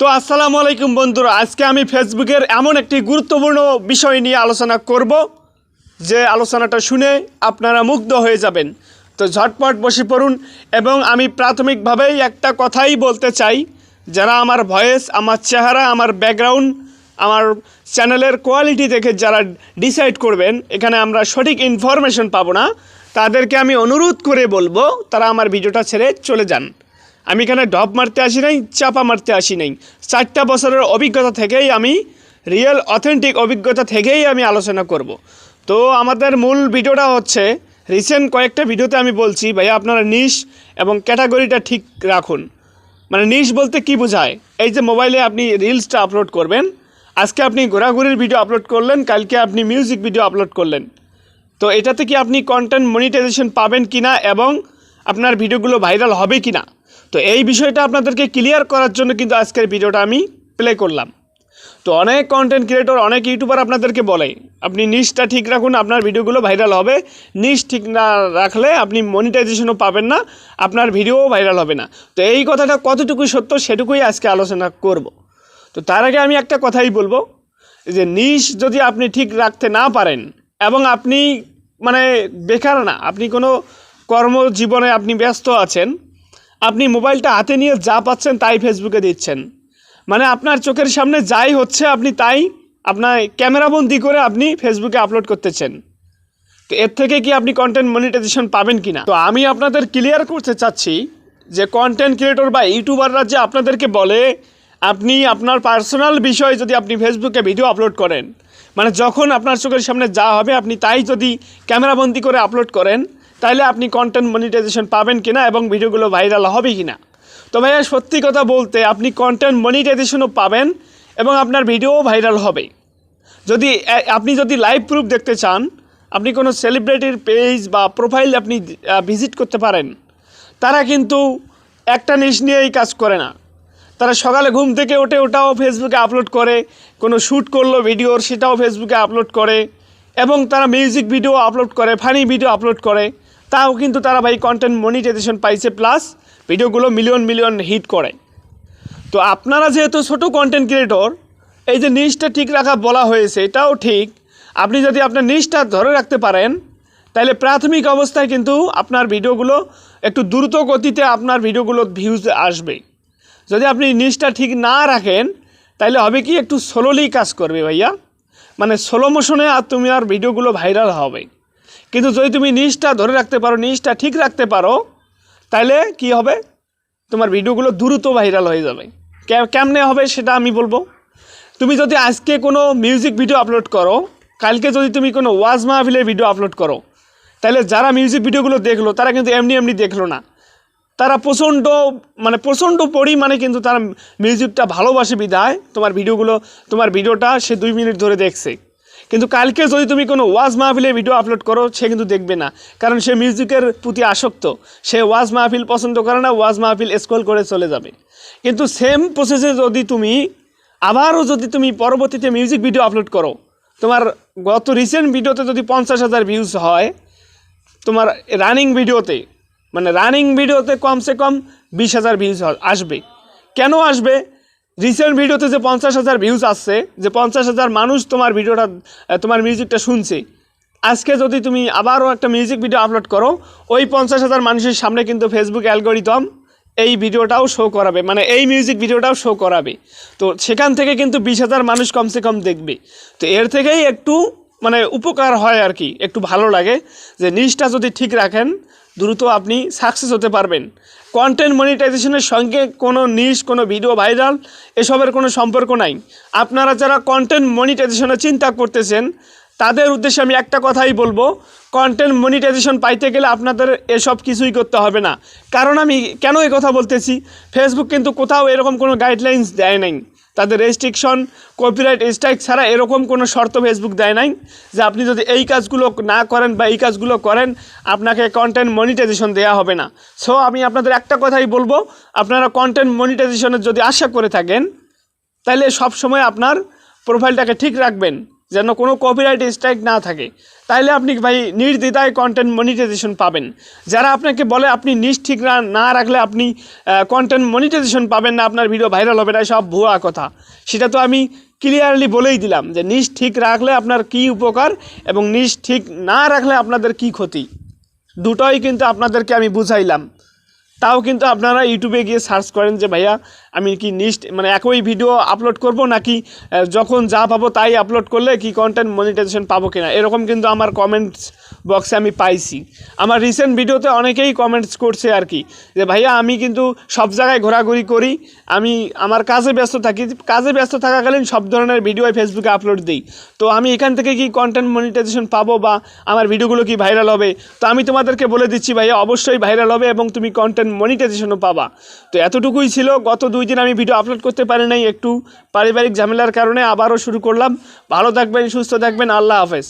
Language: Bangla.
তো আসসালামু আলাইকুম বন্ধুরা, আজকে আমি ফেসবুকের এমন একটি গুরুত্বপূর্ণ বিষয় নিয়ে আলোচনা করব যে আলোচনাটা শুনে আপনারা মুগ্ধ হয়ে যাবেন। তো ঝটপট বসে পড়ুন এবং আমি প্রাথমিকভাবেই একটা কথাই বলতে চাই, যারা আমার ভয়েস, আমার চেহারা, আমার ব্যাকগ্রাউন্ড, আমার চ্যানেলের কোয়ালিটি দেখে যারা ডিসাইড করবেন এখানে আমরা সঠিক ইনফরমেশন পাবো না, তাদেরকে আমি অনুরোধ করে বলবো তারা আমার ভিডিওটা ছেড়ে চলে যান। আমি এখানে ঢপ মারতে আসি নাই, চাপা মারতে আসি নাই। 4টা বছরের অভিজ্ঞতা থেকেই আমি রিয়েল অথেন্টিক অভিজ্ঞতা থেকেই আমি আলোচনা করব। তো আমাদের মূল ভিডিওটা হচ্ছে, রিসেন্ট কয়েকটা ভিডিওতে আমি বলছি ভাইয়া আপনারা নিশ এবং ক্যাটাগরিটা ঠিক রাখুন। মানে নিশ বলতে কি বোঝায়? এই যে মোবাইলে আপনি রিলসটা আপলোড করবেন, আজকে আপনি ঘোরাঘুরির ভিডিও আপলোড করলেন, কালকে আপনি মিউজিক ভিডিও আপলোড করলেন, তো এটাতে কি আপনি কন্টেন্ট মনিটাইজেশন পাবেন কিনা এবং আপনার ভিডিওগুলো ভাইরাল হবে কিনা, তো এই বিষয়টা আপনাদেরকে ক্লিয়ার করার জন্য কিন্তু আজকের ভিডিওটা আমি প্লে করলাম। তো অনেক কন্টেন্ট ক্রিয়েটর, অনেক ইউটিউবার আপনাদেরকে বলে আপনি নিশটা ঠিক রাখুন, আপনার ভিডিওগুলো ভাইরাল হবে। নিশ ঠিক না রাখলে আপনি মনিটাইজেশনও পাবেন না, আপনার ভিডিওও ভাইরাল হবে না। তো এই কথাটা কতটুকু সত্য সেটুকুই আজকে আলোচনা করব। তো তার আগে আমি একটা কথাই বলবো যে নিশ যদি আপনি ঠিক রাখতে না পারেন এবং আপনি মানে বেকার না, আপনি কোনো কর্মজীবনে আপনি ব্যস্ত আছেন, আপনি মোবাইলটা হাতে নিয়ে যা পাচ্ছেন তাই ফেসবুকে দিচ্ছেন, মানে আপনার চোখের সামনে যাই হচ্ছে আপনি তাই আপনার ক্যামেরাবন্দি করে আপনি ফেসবুকে আপলোড করতেছেন, তো এর থেকে কি আপনি কন্টেন্ট মনিটাইজেশন পাবেন কিনা? তো আমি আপনাদের ক্লিয়ার করতে চাচ্ছি যে কন্টেন্ট ক্রিয়েটর বা ইউটিউবাররা যে আপনাদেরকে বলে আপনি আপনার পার্সোনাল বিষয় যদি আপনি ফেসবুকে ভিডিও আপলোড করেন, মানে যখন আপনার চোখের সামনে যা হবে আপনি তাই যদি ক্যামেরাবন্দি করে আপলোড করেন, তাহলে আপনি কন্টেন্ট মনিটাইজেশন পাবেন কিনা এবং ভিডিওগুলো ভাইরাল হবে কিনা। তো ভাইয়া সত্যি কথা বলতে আপনি কন্টেন্ট মনিটাইজেশনও পাবেন এবং আপনার ভিডিও ভাইরাল হবে। আপনি যদি লাইভ প্রুফ দেখতে চান, আপনি কোনো সেলিব্রিটির পেজ বা প্রোফাইল আপনি ভিজিট করতে পারেন। তারা কিন্তু একটা নিশ নিয়েই কাজ করে না, তারা সকালে ঘুম থেকে ওঠে ওটাও ফেসবুকে আপলোড করে, কোনো শ্যুট করলো ভিডিওর সেটাও ফেসবুকে আপলোড করে, এবং তারা মিউজিক ভিডিও আপলোড করে, ফানি ভিডিও আপলোড করে, তাও কিন্তু তারা ভাই কন্টেন্ট মনিটাইজেশন পাইছে, প্লাস ভিডিওগুলো মিলিয়ন মিলিয়ন হিট করে। তো আপনারা যেহেতু ছোটো কন্টেন্ট ক্রিয়েটর, এই যে নিশটা ঠিক রাখা বলা হয়েছে এটাও ঠিক। আপনি যদি আপনার নিশটা ধরে রাখতে পারেন তাহলে প্রাথমিক অবস্থায় কিন্তু আপনার ভিডিওগুলো একটু দ্রুত গতিতে আপনার ভিডিওগুলো ভিউজ আসবে। যদি আপনি নিশটা ঠিক না রাখেন তাহলে হবে কি, একটু স্লোলি কাজ করবে ভাইয়া, মানে স্লো মোশনে আর তুমি আর ভিডিওগুলো ভাইরাল হবে। কিন্তু যদি তুমি নিশটা ধরে রাখতে পারো, নিশটা ঠিক রাখতে পারো, তাহলে কি হবে, তোমার ভিডিওগুলো দ্রুত ভাইরাল হয়ে যাবে। কেমনে হবে সেটা আমি বলবো। তুমি যদি আজকে কোনো মিউজিক ভিডিও আপলোড করো, কালকে যদি তুমি কোনো ওয়াজ মাহফিলের ভিডিও আপলোড করো, তাহলে যারা মিউজিক ভিডিওগুলো দেখলো তারা কিন্তু এমনি এমনি দেখলো না, তারা প্রচণ্ড পরিমাণে কিন্তু তারা মিউজিকটা ভালোবাসে বিধায় তোমার ভিডিওটা সে 2 মিনিট ধরে দেখছে। কিন্তু কালকে যদি তুমি কোনো ওয়াজ মাহফিলের ভিডিও আপলোড করো, সে কিন্তু দেখবে না, কারণ সে মিউজিকের প্রতি আসক্ত, সে ওয়াজ মাহফিল পছন্দ করে না, ওয়াজ মাহফিল স্ক্রল করে চলে যাবে। কিন্তু সেম প্রসেসে যদি তুমি পরবর্তীতে মিউজিক ভিডিও আপলোড করো, তোমার গত রিসেন্ট ভিডিওতে যদি 50,000 ভিউজ হয়, তোমার রানিং ভিডিওতে কমসে কম 20,000 ভিউজ আসবে। কেন আসবে? রিসেন্ট ভিডিওতে যে 50,000 ভিউজ আসছে, যে 50,000 মানুষ তোমার মিউজিকটা শুনছে, আজকে যদি তুমি আবারও একটা মিউজিক ভিডিও আপলোড করো, ওই 50,000 মানুষের সামনে কিন্তু ফেসবুক অ্যালগরিদম এই ভিডিওটাও শো করাবে, মানে এই মিউজিক ভিডিওটাও শো করাবে। তো সেখান থেকে কিন্তু 20,000 মানুষ কমসে কম দেখবে। তো এর থেকেই একটু উপকার হয় আর কি, একটু ভালো লাগে যে নিশটা যদি ঠিক রাখেন দ্রুত আপনি সাকসেস হতে পারবেন। কন্টেন্ট মনিটাইজেশনের সঙ্গে কোনো নিশ, কোনো ভিডিও ভাইরাল এসবের কোনো সম্পর্ক নাই। আপনারা যারা কন্টেন্ট মনিটাইজেশনের চিন্তা করতেছেন তাদের উদ্দেশ্যে আমি একটা কথাই বলবো, কন্টেন্ট মনিটাইজেশন পাইতে গেলে আপনাদের এসব কিছুই করতে হবে না। কারণ আমি কেন এই কথা বলতেছি, ফেসবুক কিন্তু কোথাও এরকম কোনো গাইডলাইন্স দেয় নাই, তাদের রেস্ট্রিকশন, কপিরাইট স্ট্রাইক ছাড়া এরকম কোনো শর্ত ফেসবুক দেয় নাই যে আপনি যদি এই কাজগুলো না করেন বা এই কাজগুলো করেন আপনাকে কন্টেন্ট মনিটাইজেশন দেওয়া হবে না। সো আমি আপনাদের একটা কথাই বলবো, আপনারা কন্টেন্ট মনিটাইজেশনের যদি আশা করে থাকেন তাহলে সব সময় আপনার প্রোফাইলটাকে ঠিক রাখবেন, যেন কোনো কপিরাইট স্ট্রাইক না থাকে, তাইলে আপনি ভাই নির্দ্বিধায় কন্টেন্ট মনিটাইজেশন পাবেন। যারা আপনাকে বলে আপনি নিজ ঠিক না রাখলে আপনি কন্টেন্ট মনিটাইজেশন পাবেন না, আপনার ভিডিও ভাইরাল হবে না, সব ভুয়া কথা। সেটা তো আমি ক্লিয়ারলি বলেই দিলাম যে নিজ ঠিক রাখলে আপনার কী উপকার এবং নিজ ঠিক না রাখলে আপনাদের কী ক্ষতি, দুটোই কিন্তু আপনাদেরকে আমি বুঝাইলাম। তাও কিন্তু আপনারা ইউটিউবে গিয়ে সার্চ করেন যে ভাইয়া আমি কি মানে একই ভিডিও আপলোড করব নাকি যখন যা পাবো তাই আপলোড করলে কি কন্টেন্ট মনিটাইজেশন পাবো কিনা, এরকম কিন্তু আমার কমেন্টস বক্সে আমি পাইছি। আমার রিসেন্ট ভিডিওতে অনেকেই কমেন্টস করছে আর কি যে ভাইয়া আমি কিন্তু সব জায়গায় ঘোরাঘুরি করি, আমি আমার কাজে ব্যস্ত থাকি, কাজে ব্যস্ত থাকাকালীন সব ধরনের ভিডিও ফেসবুকে আপলোড দিই, তো আমি এখান থেকে কি কন্টেন্ট মনিটাইজেশন পাবো বা আমার ভিডিওগুলো কি ভাইরাল হবে? তো আমি তোমাদেরকে বলে দিচ্ছি ভাইয়া অবশ্যই ভাইরাল হবে এবং তুমি কন্টেন্ট মনিটাইজেশনও পাবা। তো এতটুকুই ছিল, গত 2 দিন আমি ভিডিও আপলোড করতে পারি নাই, একটু পারিবারিক ঝামেলার কারণে। আবারও শুরু করলাম। ভালো থাকবেন, সুস্থ থাকবেন, আল্লাহ হাফেজ।